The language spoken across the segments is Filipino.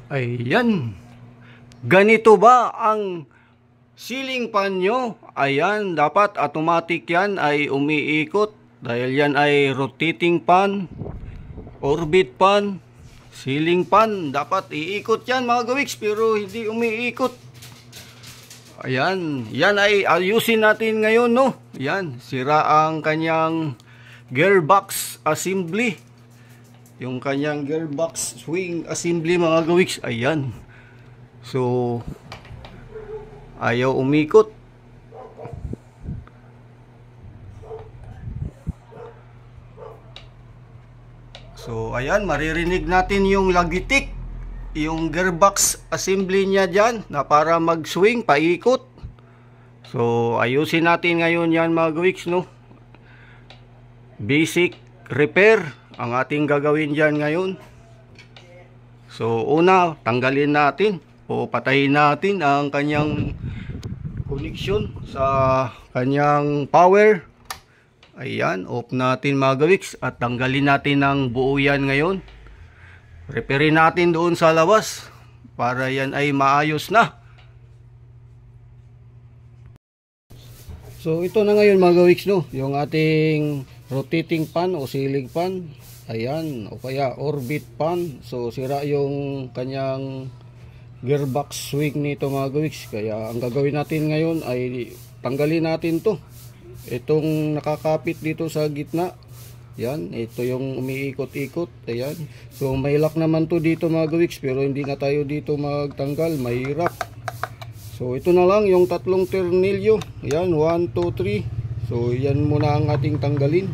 Ayan. Ganito ba ang ceiling fan nyo? Ayan, dapat automatic yan ay umiikot. Dahil yan ay rotating fan, orbit fan, ceiling fan. Dapat iikot yan mga gawiks, pero hindi umiikot. Ayan, yan ay ayusin natin ngayon, no? Yan, sira ang kanyang gearbox assembly. Yung kanyang gearbox swing assembly mga gawiks. Ayan. So, ayaw umikot. So, ayan, maririnig natin yung lagitik, yung gearbox assembly niya dyan na para mag-swing, paikot. So, ayusin natin ngayon yan mga gawiks, no? Basic repair ang ating gagawin dyan ngayon. So, una, tanggalin natin o patayin natin ang kanyang connection sa kanyang power. Ayan, off natin mga gawiks at tanggalin natin ang buo yan ngayon. Repairin natin doon sa labas para yan ay maayos na. So, ito na ngayon mga gawiks, no? Yung ating rotating fan o ceiling fan. Ayan, o kaya orbit fan. So, sira yung kanyang gearbox swing nito mga gawiks. Kaya, ang gagawin natin ngayon ay tanggalin natin to. Itong nakakapit dito sa gitna. Yan, ito yung umiikot-ikot. Ayan. So, may lock naman to dito mga gawiks. Pero hindi na tayo dito magtanggal. Mahirap. So, ito na lang yung tatlong ternilyo. Ayan, 1, 2, 3. So, yan muna ang ating tanggalin.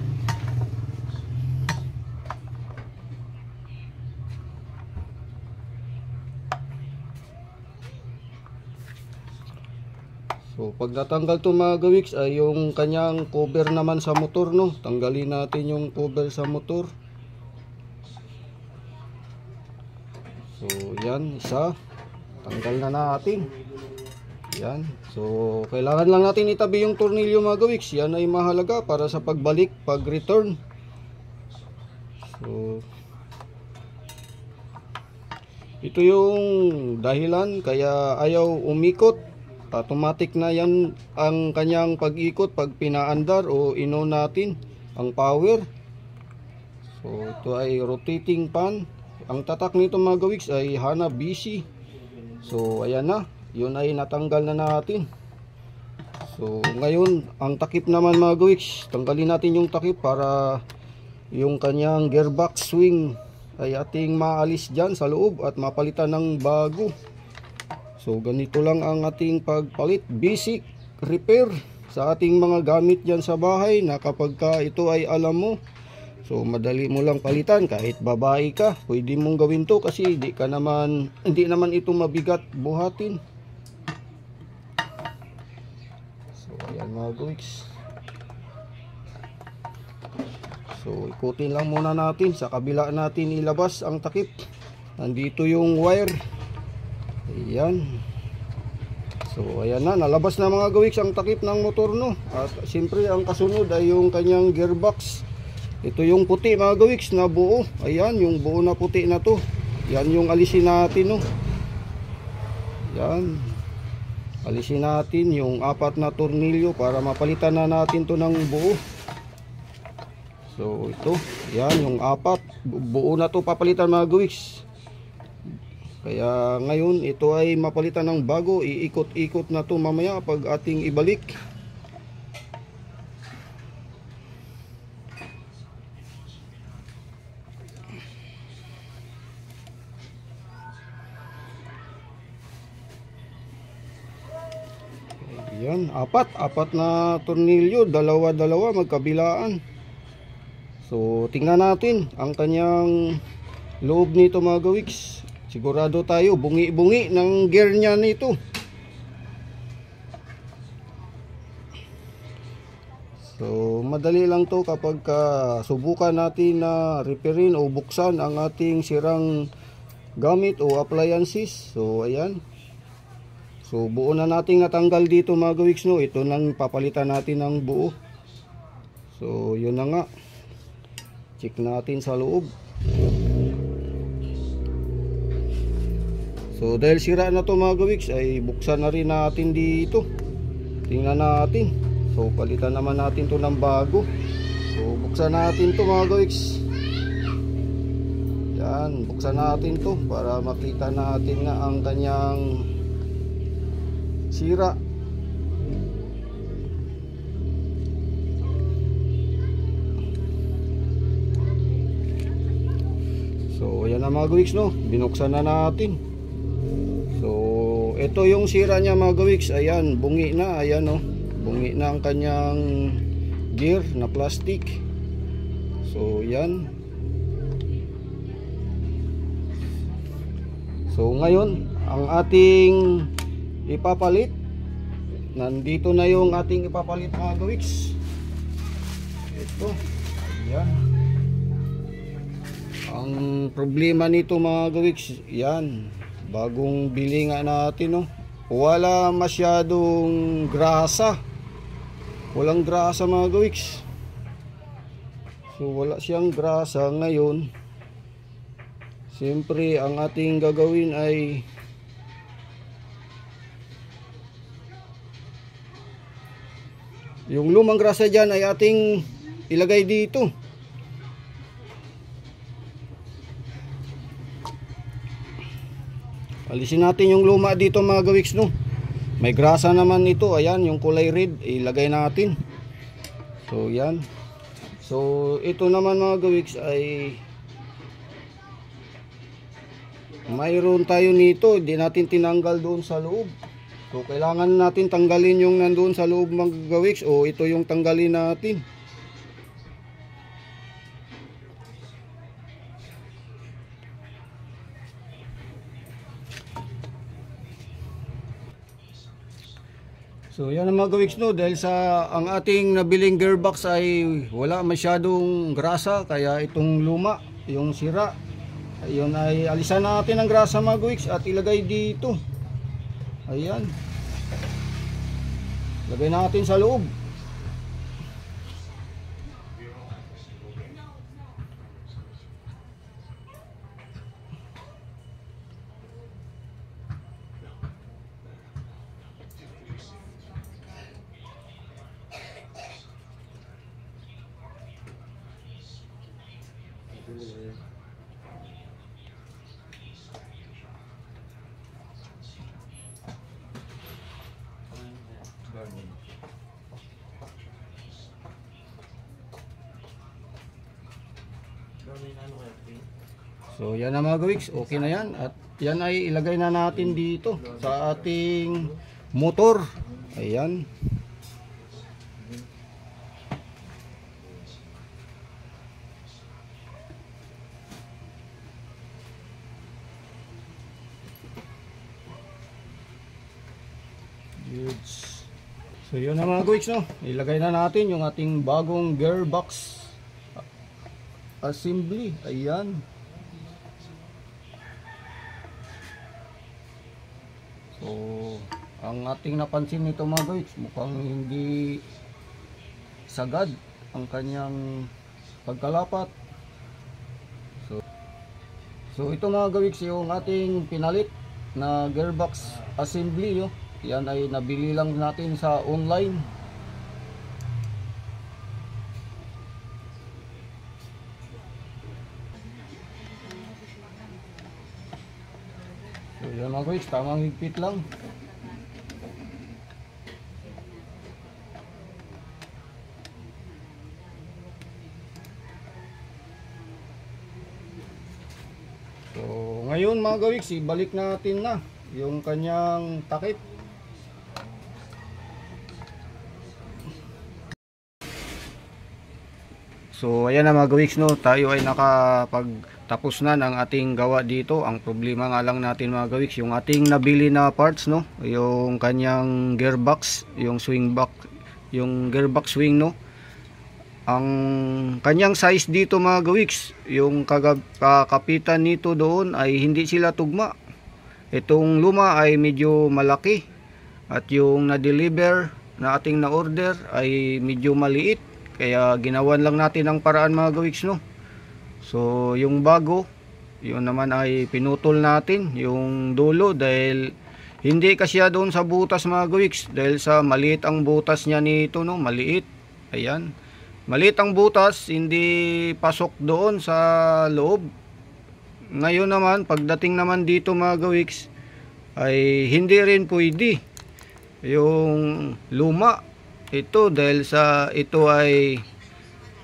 So, pag natanggal to mga gawiks ay yung kanyang cover naman sa motor, no? Tanggalin natin yung cover sa motor. So, yan, isa. Tanggal na natin. Yan. So, kailangan lang natin itabi yung tornilyo mga gawiks. Yan ay mahalaga para sa pagbalik, pag-return. So, ito yung dahilan kaya ayaw umikot. Automatic na yan ang kanyang pag-ikot pag pinaandar o ino natin ang power. So, ito ay rotating fan. Ang tatak nito mga gawiks ay Hana BC. So, ayan na. Yun ay natanggal na natin. So, ngayon, ang takip naman mga gawiks. Tanggalin natin yung takip para yung kanyang gearbox swing ay ating maalis dyan sa loob at mapalitan ng bago. So, ganito lang ang ating pagpalit. Basic repair sa ating mga gamit dyan sa bahay na kapag ka ito ay alam mo. So, madali mo lang palitan. Kahit babae ka, pwede mong gawin to kasi hindi naman ito mabigat buhatin. So, ayan mga gawiks. So, ikutin lang muna natin. Sa kabila natin ilabas ang takip. Nandito yung wire. Ayan. So, ayan na. Nalabas na mga gawiks ang takip ng motor, no? At siyempre, ang kasunod ay yung kanyang gearbox. Ito yung puti mga gawiks na buo. Ayan, yung buo na puti na to. Yan yung alisin natin, no? Yan. Alisin natin yung 4 na tornilyo para mapalitan na natin to ng buo. So, ito. Yan, yung 4. Buo na to papalitan mga gawiks. Kaya ngayon ito ay mapalitan ng bago. Iikot-ikot na to mamaya pag ating ibalik. Ayan, 4 na tornilyo, dalawa magkabilaan. So, tingnan natin ang kanyang loob nito mga gawiks. Sigurado tayo, bungi-bungi ng gear niya nito. So, madali lang to kapag subukan natin na repairin o buksan ang ating sirang gamit o appliances. So, ayan. So, buo na nating natanggal dito mga gawiks, no. Ito nang papalitan natin ng buo. So, yun na nga. Check natin sa loob. So dahil sira na to mga gawiks, ay buksan na rin natin dito. Tingnan natin. So palitan naman natin to ng bago. So buksan natin to mga gawiks. Yan, buksan natin to para makita natin nga ang kanyang sira. So ayan na mga gawiks, no, binuksan na natin. So ito yung sira niya mga gawiks. Ayan, bungi na. Ayan, no, bungi na ang kanyang gear na plastic. So yan. So ngayon ang ating ipapalit, nandito na yung ating ipapalit mga gawiks. Ito, ayan. Ang problema nito mga gawiks, yan, bagong bili nga natin, no, wala masyadong grasa. Walang grasa mga gawiks. So wala siyang grasa ngayon. Siyempre ang ating gagawin ay yung lumang grasa dyan ay ating ilagay dito. Alisin natin yung luma dito mga gawiks, no. May grasa naman ito. Ayan, yung kulay red, ilagay natin. So yan. So ito naman mga gawiks ay mayroon tayo nito, hindi natin tinanggal doon sa loob. So kailangan natin tanggalin yung nandoon sa loob mga gawiks. O ito yung tanggalin natin. So yan ang mga gawiks, no, dahil sa ang ating nabiling gearbox ay wala masyadong grasa, kaya itong luma, yung sira, ayun, ay alisan natin ang grasa mga gawiks at ilagay dito. Ayan, lagay natin sa loob. So yan na mga gawiks, okay na yan. At yan ay ilagay na natin dito sa ating motor. Ayan. So yun na mga gawiks, no, ilagay na natin yung ating bagong gearbox assembly. Ayan. So ang ating napansin nito mga gawiks, mukhang hindi sagad ang kanyang pagkalapat. So ito mga gawiks yung ating pinalit na gearbox assembly, yo. Yan ay nabili lang natin sa online. So yan mga guys, tamang higpit lang. So ngayon mga gawiks, ibalik natin na yung kanyang takip. So ayan na mga gawiks, no, tayo ay nakapagtapos na ng ating gawa dito. Ang problema nga lang natin mga gawiks, yung ating nabili na parts, no, yung kanyang gearbox, yung swing box, yung gearbox swing, no, ang kanyang size dito mga gawiks, yung kakapitan nito doon ay hindi sila tugma. Itong luma ay medyo malaki at yung na-deliver na ating na-order ay medyo maliit. Kaya ginawan lang natin ang paraan mga gawiks, no. So yung bago Yun naman ay pinutol natin yung dulo dahil hindi kasya doon sa butas mga gawiks, dahil sa maliit ang butas niya nito, no, maliit. Ayan, maliit ang butas, hindi pasok doon sa loob. Ngayon naman, pagdating naman dito mga gawiks, ay hindi rin pwede yung luma ito, dahil sa ito ay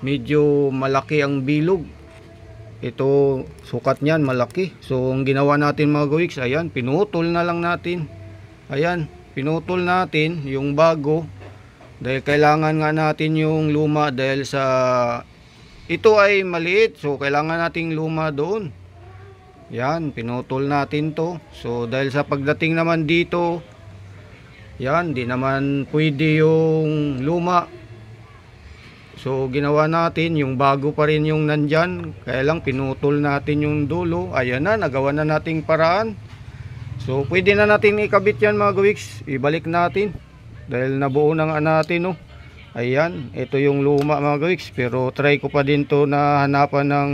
medyo malaki ang bilog. Ito, sukat niyan malaki. So ang ginawa natin mga gawiks, ayan, pinutol na lang natin. Ayan, pinutol natin yung bago dahil kailangan nga natin yung luma, dahil sa ito ay maliit, so kailangan nating luma doon. Yan, pinutol natin to. So dahil sa pagdating naman dito, yan, di naman pwede yung luma. So ginawa natin yung bago pa rin yung nandyan, kaya lang pinutol natin yung dulo. Ayan na, nagawa na nating paraan. So pwede na natin ikabit yan mga gawiks. Ibalik natin dahil nabuo na nga natin, no. Ayan, ito yung luma mga gawiks, pero try ko pa din to na hanapan ng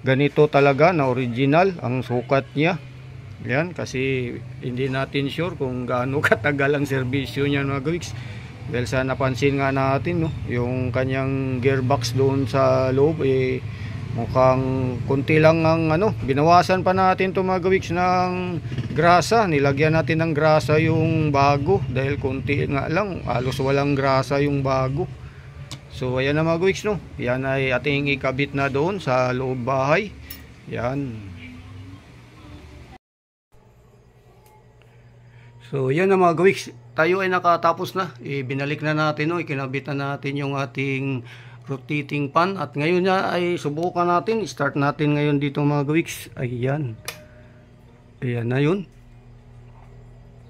ganito talaga na original ang sukat niya. Yan, kasi hindi natin sure kung gaano katagal ang serbisyo niya mga gawiks. Dahil sa napansin nga natin, no, yung kanyang gearbox doon sa loob, mukhang konti lang ang binawasan pa natin to mga gawiks ng grasa. Nilagyan natin ng grasa yung bago dahil konti nga lang, halos walang grasa yung bago. So ayan na mga gawiks, no, yan ay ating ikabit na doon sa loob bahay. Yan. So yan na mga gawiks, tayo ay nakatapos na. Binalik na natin, no, ikinabit na natin yung ating rotating pan, at ngayon na ay subukan natin, start natin ngayon dito mga gawiks. Ayan, ayan na yun.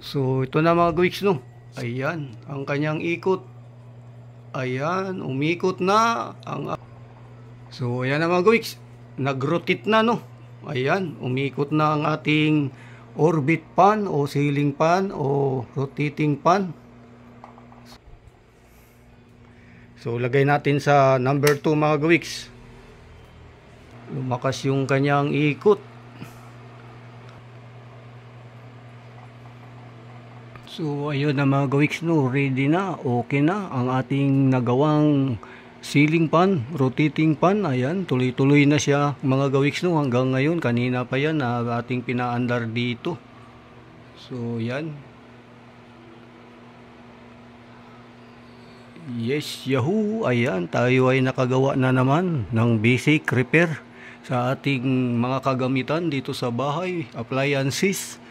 So ito na mga gawiks, no, ayan ang kanyang ikot. Ayan, umikot na ang, so ayan na mga gawiks, nag-rotate na, no. Ayan, umikot na ang ating orbit pan o ceiling pan o rotating pan. So lagay natin sa number 2 mga gawiks. Lumakas yung kanyang ikot. So ayun na mga gawiks, no, ready na, okay na ang ating nagawang ceiling pan, rotating pan. Ayan, tuloy-tuloy na siya mga gawiks, no, hanggang ngayon. Kanina pa yan na ating pinaandar dito. So yan. Yes, yahoo! Ayan, tayo ay nakagawa na naman ng basic repair sa ating mga kagamitan dito sa bahay, appliances.